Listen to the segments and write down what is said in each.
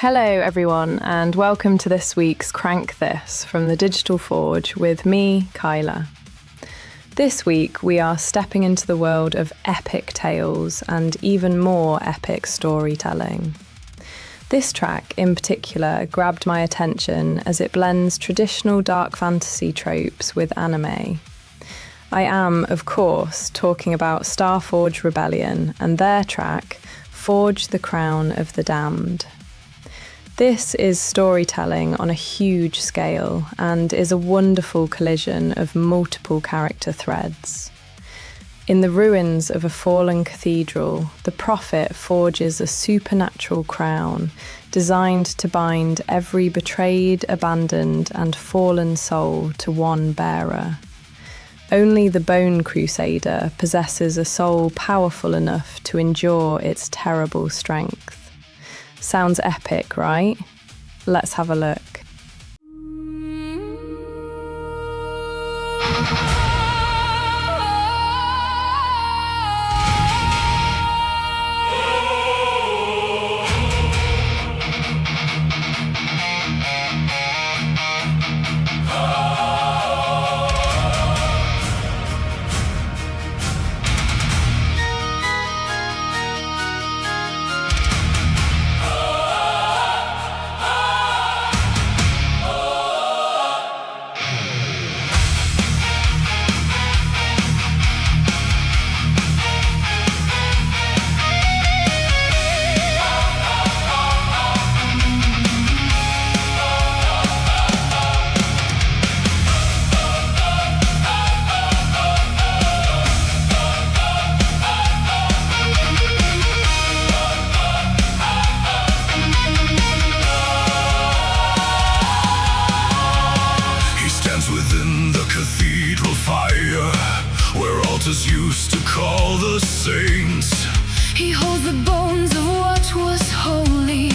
Hello everyone, and welcome to this week's Crank This from the Digital Forge with me, Kyla. This week we are stepping into the world of epic tales and even more epic storytelling. This track in particular grabbed my attention as it blends traditional dark fantasy tropes with anime. I am, of course, talking about Starforge Rebellion and their track, Forge the Crown of the Damned. This is storytelling on a huge scale and is a wonderful collision of multiple character threads. In the ruins of a fallen cathedral, the prophet forges a supernatural crown designed to bind every betrayed, abandoned, and fallen soul to one bearer. Only the Bone Crusader possesses a soul powerful enough to endure its terrible strength. Sounds epic, right? Let's have a look. Used to call the saints. He holds the bones of what was holy.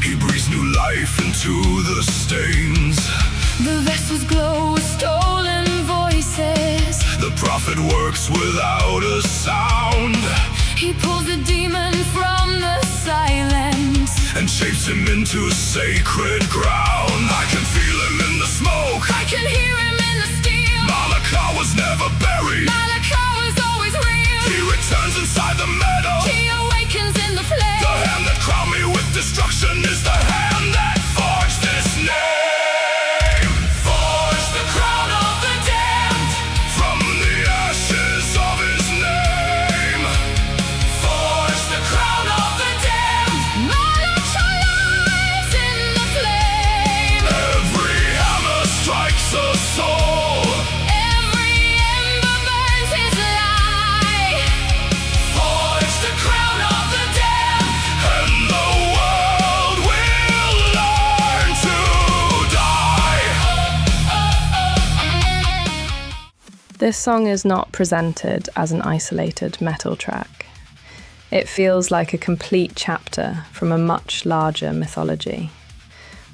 He breathes new life into the stains. The vessels glow with stolen voices. The prophet works without a sound. He pulls the demon from the silence and shapes him into sacred ground. I can feel him in the smoke. I can hear him in the steel. Malakah was never buried. Malakah was always real. He returns inside the meadow. He awakens in the flame. The hand that crowned me with destruction is the hand that forged this name. Forged the crown of the damned from the ashes of his name. Forged the crown of the damned. Malakah lies in the flame. Every hammer strikes a soul. This song is not presented as an isolated metal track. It feels like a complete chapter from a much larger mythology,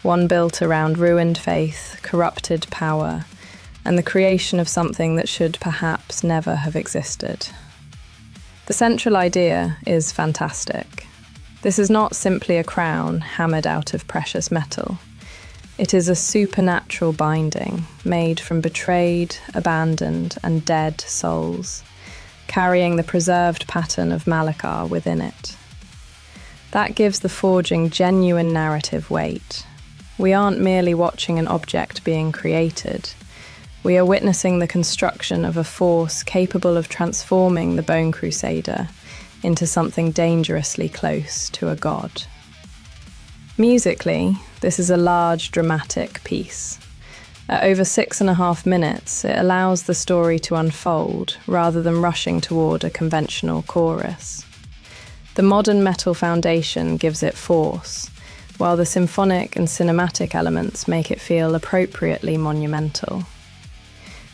one built around ruined faith, corrupted power, and the creation of something that should perhaps never have existed. The central idea is fantastic. This is not simply a crown hammered out of precious metal. It is a supernatural binding made from betrayed, abandoned, and dead souls, carrying the preserved pattern of Malakah within it. That gives the forging genuine narrative weight. We aren't merely watching an object being created. We are witnessing the construction of a force capable of transforming the Bone Crusader into something dangerously close to a god. Musically, this is a large, dramatic piece. At over 6.5 minutes, it allows the story to unfold rather than rushing toward a conventional chorus. The modern metal foundation gives it force, while the symphonic and cinematic elements make it feel appropriately monumental.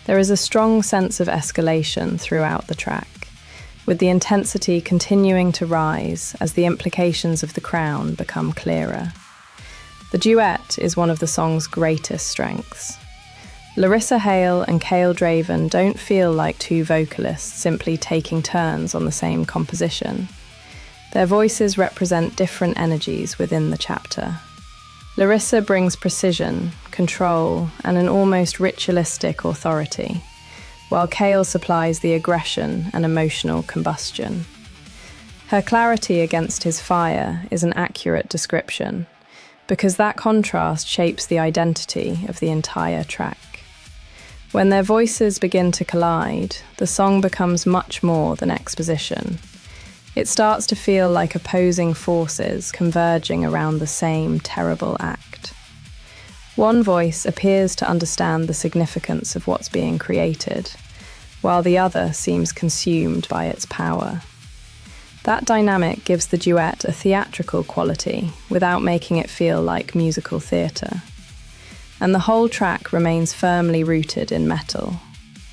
There is a strong sense of escalation throughout the track, with the intensity continuing to rise as the implications of the crown become clearer. The duet is one of the song's greatest strengths. Larissa Hale and Cale Draven don't feel like two vocalists simply taking turns on the same composition. Their voices represent different energies within the chapter. Larissa brings precision, control, and an almost ritualistic authority, while Kale supplies the aggression and emotional combustion. Her clarity against his fire is an accurate description, because that contrast shapes the identity of the entire track. When their voices begin to collide, the song becomes much more than exposition. It starts to feel like opposing forces converging around the same terrible act. One voice appears to understand the significance of what's being created, while the other seems consumed by its power. That dynamic gives the duet a theatrical quality without making it feel like musical theatre. And the whole track remains firmly rooted in metal.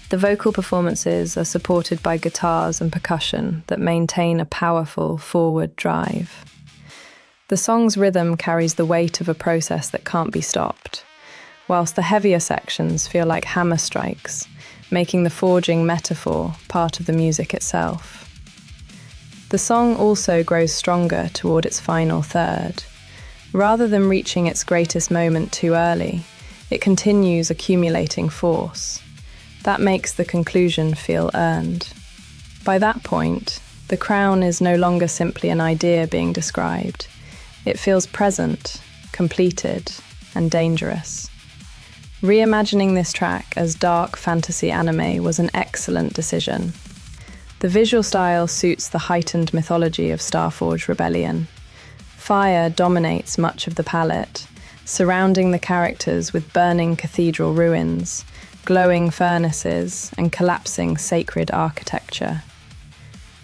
The vocal performances are supported by guitars and percussion that maintain a powerful forward drive. The song's rhythm carries the weight of a process that can't be stopped, whilst the heavier sections feel like hammer strikes, making the forging metaphor part of the music itself. The song also grows stronger toward its final third. Rather than reaching its greatest moment too early, it continues accumulating force. That makes the conclusion feel earned. By that point, the crown is no longer simply an idea being described. It feels present, completed, and dangerous. Reimagining this track as dark fantasy anime was an excellent decision. The visual style suits the heightened mythology of Starforge Rebellion. Fire dominates much of the palette, surrounding the characters with burning cathedral ruins, glowing furnaces, and collapsing sacred architecture.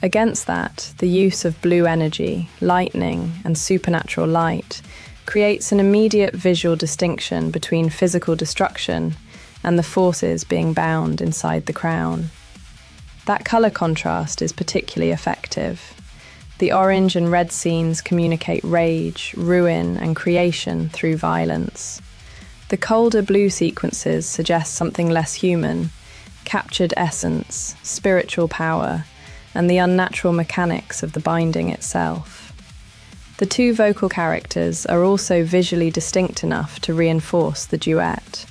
Against that, the use of blue energy, lightning, and supernatural light creates an immediate visual distinction between physical destruction and the forces being bound inside the crown. That colour contrast is particularly effective. The orange and red scenes communicate rage, ruin, and creation through violence. The colder blue sequences suggest something less human, captured essence, spiritual power, and the unnatural mechanics of the binding itself. The two vocal characters are also visually distinct enough to reinforce the duet.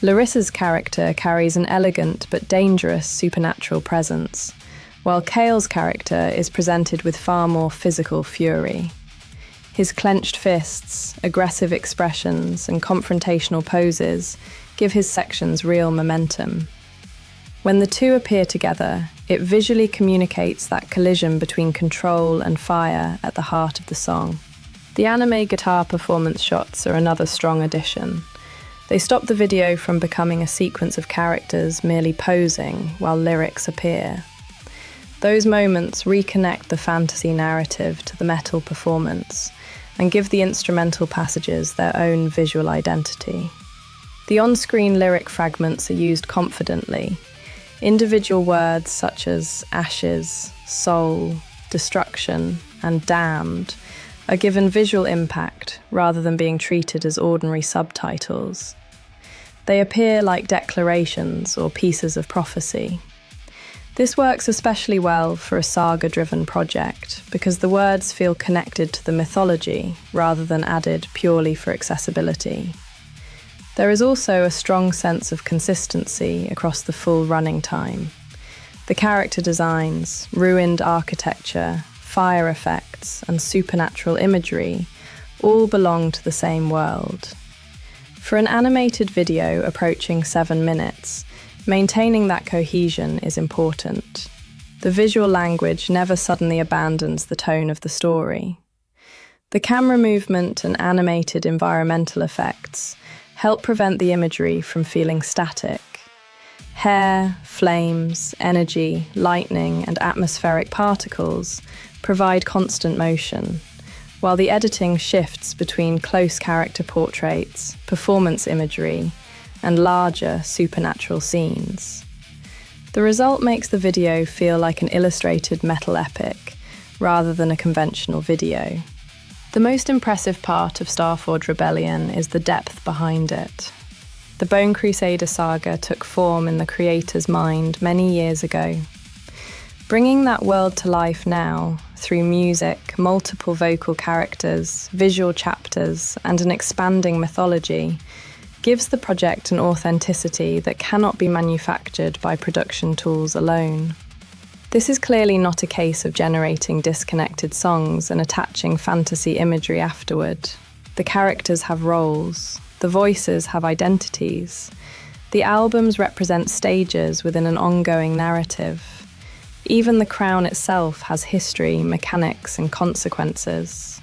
Larissa's character carries an elegant but dangerous supernatural presence, while Kale's character is presented with far more physical fury. His clenched fists, aggressive expressions, and confrontational poses give his sections real momentum. When the two appear together, it visually communicates that collision between control and fire at the heart of the song. The anime guitar performance shots are another strong addition. They stop the video from becoming a sequence of characters merely posing while lyrics appear. Those moments reconnect the fantasy narrative to the metal performance and give the instrumental passages their own visual identity. The on-screen lyric fragments are used confidently. Individual words such as ashes, soul, destruction, and damned are given visual impact rather than being treated as ordinary subtitles. They appear like declarations or pieces of prophecy. This works especially well for a saga-driven project because the words feel connected to the mythology rather than added purely for accessibility. There is also a strong sense of consistency across the full running time. The character designs, ruined architecture, fire effects, and supernatural imagery all belong to the same world. For an animated video approaching 7 minutes, maintaining that cohesion is important. The visual language never suddenly abandons the tone of the story. The camera movement and animated environmental effects help prevent the imagery from feeling static. Hair, flames, energy, lightning, and atmospheric particles provide constant motion, while the editing shifts between close character portraits, performance imagery, and larger supernatural scenes. The result makes the video feel like an illustrated metal epic, rather than a conventional video. The most impressive part of Starforge Rebellion is the depth behind it. The Bone Crusader saga took form in the creator's mind many years ago. Bringing that world to life now, through music, multiple vocal characters, visual chapters, and an expanding mythology, gives the project an authenticity that cannot be manufactured by production tools alone. This is clearly not a case of generating disconnected songs and attaching fantasy imagery afterward. The characters have roles, the voices have identities. The albums represent stages within an ongoing narrative. Even the crown itself has history, mechanics, and consequences.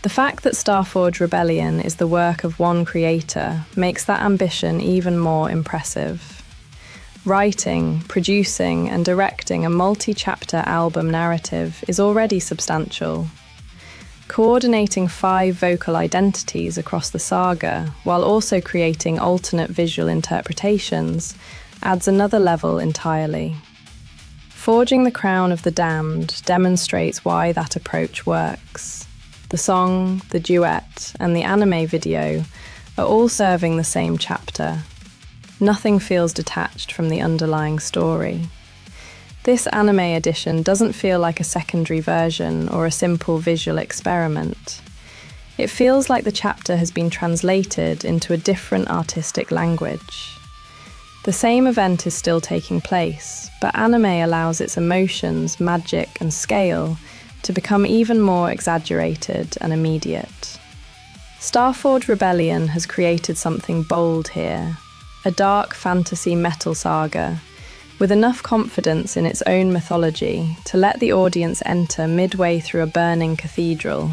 The fact that Starforge Rebellion is the work of one creator makes that ambition even more impressive. Writing, producing, and directing a multi-chapter album narrative is already substantial. Coordinating 5 vocal identities across the saga, while also creating alternate visual interpretations, adds another level entirely. Forging the Crown of the Damned demonstrates why that approach works. The song, the duet, and the anime video are all serving the same chapter. Nothing feels detached from the underlying story. This anime edition doesn't feel like a secondary version or a simple visual experiment. It feels like the chapter has been translated into a different artistic language. The same event is still taking place, but anime allows its emotions, magic, and scale to become even more exaggerated and immediate. Starforge Rebellion has created something bold here, a dark fantasy metal saga, with enough confidence in its own mythology to let the audience enter midway through a burning cathedral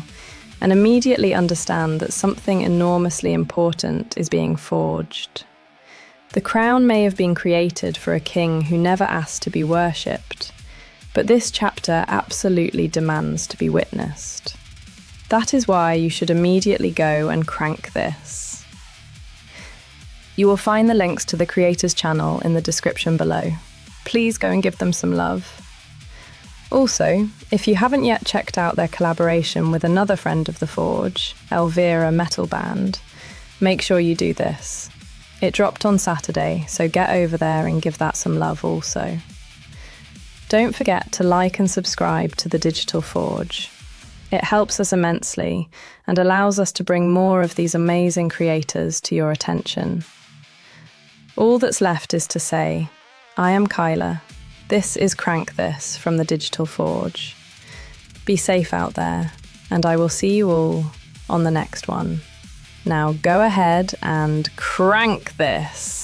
and immediately understand that something enormously important is being forged. The crown may have been created for a king who never asked to be worshipped, but this chapter absolutely demands to be witnessed. That is why you should immediately go and crank this. You will find the links to the creators' channel in the description below. Please go and give them some love. Also, if you haven't yet checked out their collaboration with another friend of the Forge, Elvira Metal Band, make sure you do this. It dropped on Saturday, so get over there and give that some love also. Don't forget to like and subscribe to the Digital Forge. It helps us immensely and allows us to bring more of these amazing creators to your attention. All that's left is to say, I am Kyla. This is Crank This from the Digital Forge. Be safe out there, and I will see you all on the next one. Now go ahead and crank this.